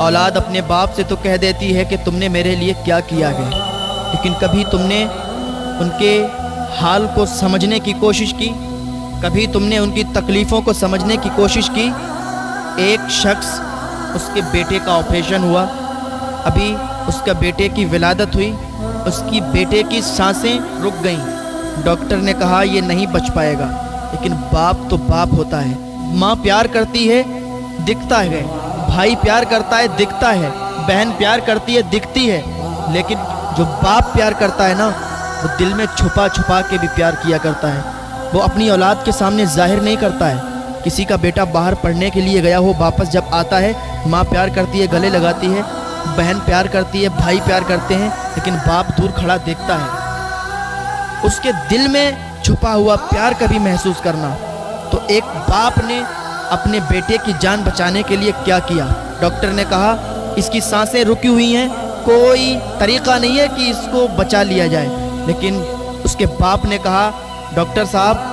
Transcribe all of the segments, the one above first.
औलाद अपने बाप से तो कह देती है कि तुमने मेरे लिए क्या किया है, लेकिन कभी तुमने उनके हाल को समझने की कोशिश की? कभी तुमने उनकी तकलीफ़ों को समझने की कोशिश की? एक शख्स, उसके बेटे का ऑपरेशन हुआ, अभी उसका बेटे की विलादत हुई, उसकी बेटे की सांसें रुक गईं। डॉक्टर ने कहा ये नहीं बच पाएगा, लेकिन बाप तो बाप होता है। माँ प्यार करती है, दिखता है, भाई प्यार करता है, दिखता है, बहन प्यार करती है, दिखती है, लेकिन जो बाप प्यार करता है ना, वो दिल में छुपा छुपा के भी प्यार किया करता है। वो अपनी औलाद के सामने जाहिर नहीं करता है। किसी का बेटा बाहर पढ़ने के लिए गया हो, वापस जब आता है, माँ प्यार करती है, गले लगाती है, बहन प्यार करती है, भाई प्यार करते हैं, लेकिन बाप दूर खड़ा देखता है। उसके दिल में छुपा हुआ प्यार कभी महसूस करना। तो एक बाप ने अपने बेटे की जान बचाने के लिए क्या किया? डॉक्टर ने कहा इसकी सांसें रुकी हुई हैं, कोई तरीक़ा नहीं है कि इसको बचा लिया जाए। लेकिन उसके बाप ने कहा डॉक्टर साहब,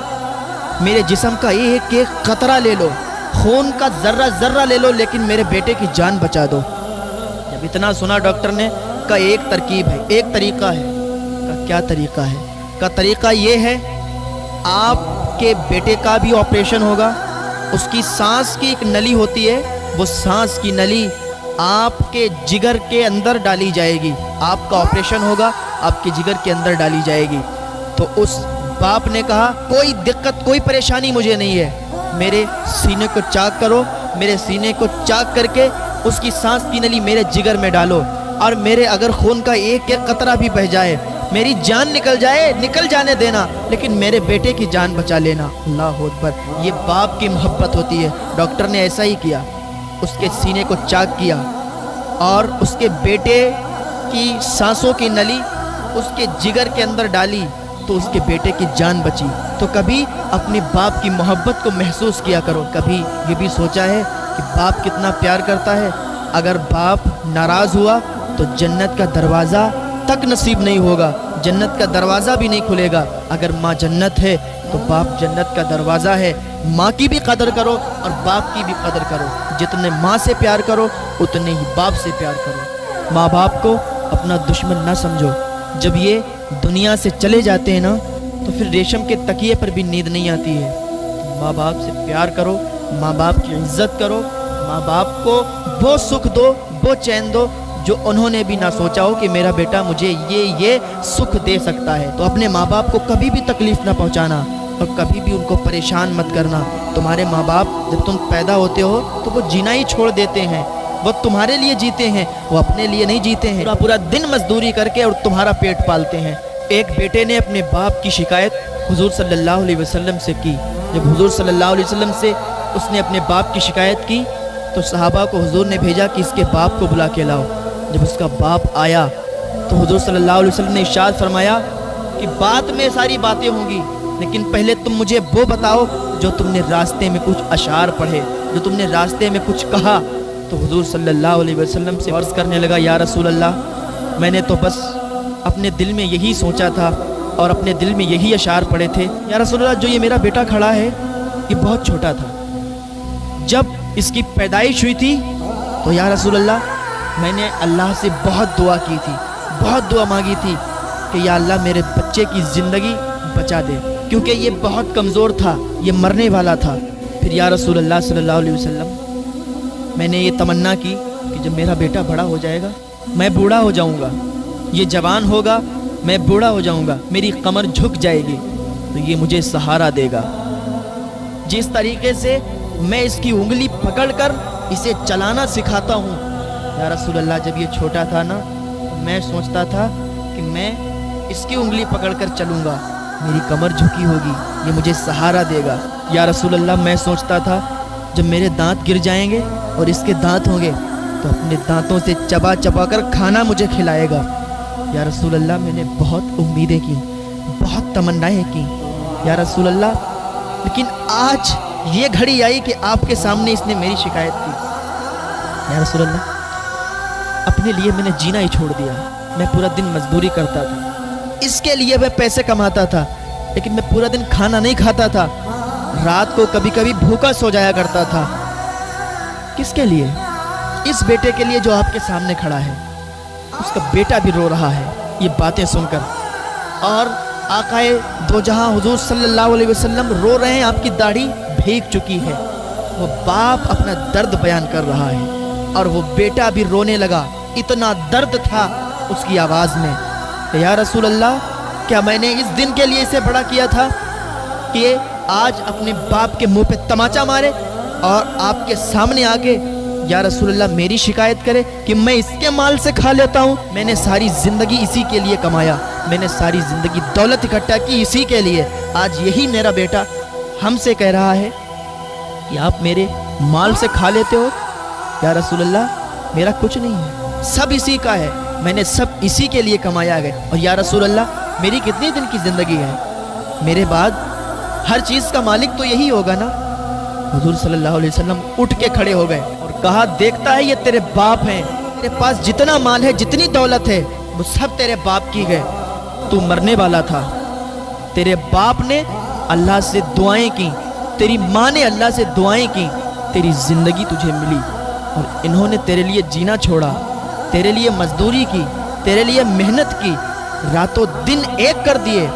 मेरे जिस्म का एक एक क़तरा ले लो, खून का ज़र्रा ज़र्रा ले लो, लेकिन मेरे बेटे की जान बचा दो। जब इतना सुना डॉक्टर ने कहा एक तरकीब है, एक तरीक़ा है। का क्या तरीक़ा है? का तरीक़ा ये है, आपके बेटे का भी ऑपरेशन होगा, उसकी सांस की एक नली होती है, वो सांस की नली आपके जिगर के अंदर डाली जाएगी। आपका ऑपरेशन होगा, आपके जिगर के अंदर डाली जाएगी। तो उस बाप ने कहा कोई दिक्कत, कोई परेशानी मुझे नहीं है, मेरे सीने को चाक करो, मेरे सीने को चाक करके उसकी सांस की नली मेरे जिगर में डालो, और मेरे अगर खून का एक एक कतरा भी बह जाए, मेरी जान निकल जाए, निकल जाने देना, लेकिन मेरे बेटे की जान बचा लेना। अल्लाह अकबर, ये बाप की मोहब्बत होती है। डॉक्टर ने ऐसा ही किया, उसके सीने को चाक किया और उसके बेटे की सांसों की नली उसके जिगर के अंदर डाली, तो उसके बेटे की जान बची। तो कभी अपने बाप की मोहब्बत को महसूस किया करो। कभी ये भी सोचा है कि बाप कितना प्यार करता है? अगर बाप नाराज़ हुआ तो जन्नत का दरवाज़ा तक नसीब नहीं होगा, जन्नत का दरवाज़ा भी नहीं खुलेगा। अगर माँ जन्नत है तो बाप जन्नत का दरवाज़ा है। माँ की भी कदर करो और बाप की भी कदर करो। जितने माँ से प्यार करो उतने ही बाप से प्यार करो। माँ बाप को अपना दुश्मन ना समझो। जब ये दुनिया से चले जाते हैं ना, तो फिर रेशम के तकिए पर भी नींद नहीं आती है। तो माँ बाप से प्यार करो, माँ बाप की इज्जत करो, माँ बाप को वो सुख दो, वो चैन दो जो उन्होंने भी ना सोचा हो कि मेरा बेटा मुझे ये सुख दे सकता है। तो अपने माँ बाप को कभी भी तकलीफ़ ना पहुँचाना और कभी भी उनको परेशान मत करना। तुम्हारे माँ बाप जब तुम पैदा होते हो तो वो जीना ही छोड़ देते हैं, वो तुम्हारे लिए जीते हैं, वो अपने लिए नहीं जीते हैं। पूरा पूरा दिन मजदूरी करके और तुम्हारा पेट पालते हैं। एक बेटे ने अपने बाप की शिकायत हुजूर सल्लल्लाहु अलैहि वसल्लम से की। जब हुजूर सल्लल्लाहु अलैहि वसल्लम से उसने अपने बाप की शिकायत की तो सहाबा को हुजूर ने भेजा कि इसके बाप को बुला के लाओ। जब उसका बाप आया तो हुजूर सल्लल्लाहु अलैहि वसल्लम ने इरशाद फरमाया कि बाद में सारी बातें होंगी, लेकिन पहले तुम मुझे वो बताओ जो तुमने रास्ते में कुछ अशार पढ़े, जो तुमने रास्ते में कुछ कहा। तो हुजूर सल्लल्लाहु अलैहि वसल्लम से अर्ज़ करने लगा, या रसूल अल्लाह, मैंने तो बस अपने दिल में यही सोचा था और अपने दिल में यही अशार पढ़े थे। या रसूल अल्लाह, जो ये मेरा बेटा खड़ा है ये बहुत छोटा था, जब इसकी पैदाइश हुई थी तो या रसूल अल्लाह मैंने अल्लाह से बहुत दुआ की थी, बहुत दुआ मांगी थी कि या अल्लाह मेरे बच्चे की ज़िंदगी बचा दे, क्योंकि ये बहुत कमज़ोर था, ये मरने वाला था। फिर या रसूल अल्लाह सल्लल्लाहु अलैहि वसल्लम मैंने ये तमन्ना की कि जब मेरा बेटा बड़ा हो जाएगा, मैं बूढ़ा हो जाऊंगा, ये जवान होगा, मैं बूढ़ा हो जाऊंगा, मेरी कमर झुक जाएगी तो ये मुझे सहारा देगा। जिस तरीके से मैं इसकी उंगली पकड़कर इसे चलाना सिखाता हूँ, या रसूल अल्लाह जब ये छोटा था ना, मैं सोचता था कि मैं इसकी उंगली पकड़कर चलूँगा, मेरी कमर झुकी होगी, ये मुझे सहारा देगा। या रसूल अल्लाह मैं सोचता था जब मेरे दांत गिर जाएंगे और इसके दांत होंगे तो अपने दांतों से चबा चबा कर खाना मुझे खिलाएगा। या रसूल अल्लाह मैंने बहुत उम्मीदें की, बहुत तमन्नाएं की या रसूल अल्लाह, लेकिन आज ये घड़ी आई कि आपके सामने इसने मेरी शिकायत की। या रसूल अल्लाह, अपने लिए मैंने जीना ही छोड़ दिया। मैं पूरा दिन मजदूरी करता था, इसके लिए मैं पैसे कमाता था, लेकिन मैं पूरा दिन खाना नहीं खाता था, रात को कभी कभी भूखा सो जाया करता था। किसके लिए? اس बेटे के लिए जो आपके सामने खड़ा है, उसका बेटा भी रो रहा है ये बातें सुनकर, और आकाए दो जहां हुजूर सल्लल्लाहु अलैहि वसल्लम रो रहे हैं, आपकी दाढ़ी भीग चुकी है। वो बाप अपना दर्द बयान कर रहा है और वो बेटा भी रोने लगा, इतना दर्द था उसकी आवाज़ में। या रसूल अल्लाह, क्या मैंने इस दिन के लिए इसे बड़ा किया था कि आज अपने बाप के मुंह पे तमाचा मारे और आपके सामने आके या रसूल अल्लाह मेरी शिकायत करे कि मैं इसके माल से खा लेता हूँ? मैंने सारी ज़िंदगी इसी के लिए कमाया, मैंने सारी ज़िंदगी दौलत इकट्ठा की इसी के लिए। आज यही मेरा बेटा हमसे कह रहा है कि आप मेरे माल से खा लेते हो? या रसूल अल्लाह, मेरा कुछ नहीं है, सब इसी का है, मैंने सब इसी के लिए कमाया है। और या रसूल अल्लाह, मेरी कितने दिन की ज़िंदगी है, मेरे बाद हर चीज़ का मालिक तो यही होगा ना? हुजूर सल्लल्लाहु अलैहि वसल्लम उठ के खड़े हो गए और कहा, देखता है ये तेरे बाप हैं, तेरे पास जितना माल है, जितनी दौलत है, वो सब तेरे बाप की है। तू मरने वाला था, तेरे बाप ने अल्लाह से दुआएं की, तेरी माँ ने अल्लाह से दुआएं की, तेरी ज़िंदगी तुझे मिली, और इन्होंने तेरे लिए जीना छोड़ा, तेरे लिए मजदूरी की, तेरे लिए मेहनत की, रातों दिन एक कर दिए।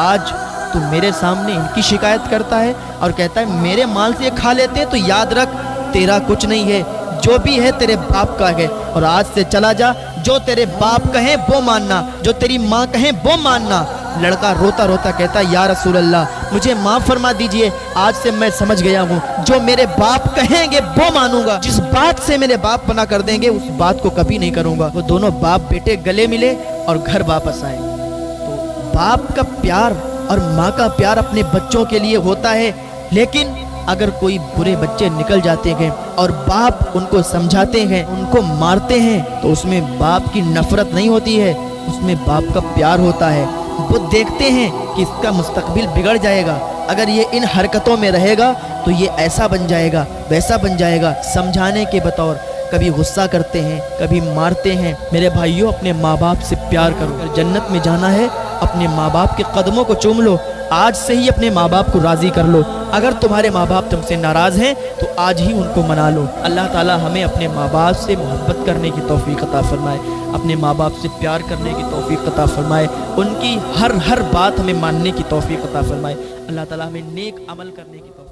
आज तू मेरे सामने इनकी शिकायत करता है और कहता है मेरे माल से ये खा लेते हैं। तो याद रख, तेरा कुछ नहीं है, जो भी है तेरे बाप का है। और आज से चला जा, जो तेरे बाप कहें वो मानना, जो तेरी माँ कहें वो मानना। लड़का रोता रोता कहता, या रसूल अल्लाह, मुझे माफ़ फरमा दीजिए, आज से मैं समझ गया हूँ, जो मेरे बाप कहेंगे वो मानूंगा, जिस बात से मेरे बाप मना कर देंगे उस बात को कभी नहीं करूँगा। वो दोनों बाप बेटे गले मिले और घर वापस आए। तो बाप का प्यार और माँ का प्यार अपने बच्चों के लिए होता है, लेकिन अगर कोई बुरे बच्चे निकल जाते हैं और बाप उनको समझाते हैं, उनको मारते हैं, तो उसमें बाप की नफरत नहीं होती है, उसमें बाप का प्यार होता है। वो देखते हैं कि इसका मुस्तकबिल बिगड़ जाएगा, अगर ये इन हरकतों में रहेगा तो ये ऐसा बन जाएगा, वैसा बन जाएगा। समझाने के बतौर कभी गुस्सा करते हैं, कभी मारते हैं। मेरे भाइयों, अपने माँ बाप से प्यार करो। अगर जन्नत में जाना है, अपने माँ बाप के कदमों को चूम लो, आज से ही अपने माँ बाप को राज़ी कर लो। अगर तुम्हारे माँ बाप तुमसे नाराज़ हैं तो आज ही उनको मना लो। अल्लाह ताला हमें अपने माँ बाप से मोहब्बत करने की तौफीक अता फरमाए, अपने माँ बाप से प्यार करने की तौफीक अता फरमाए, उनकी हर बात हमें मानने की तौफीक अता फरमाए। अल्लाह ताला हमें नेक अमल करने की तौफीक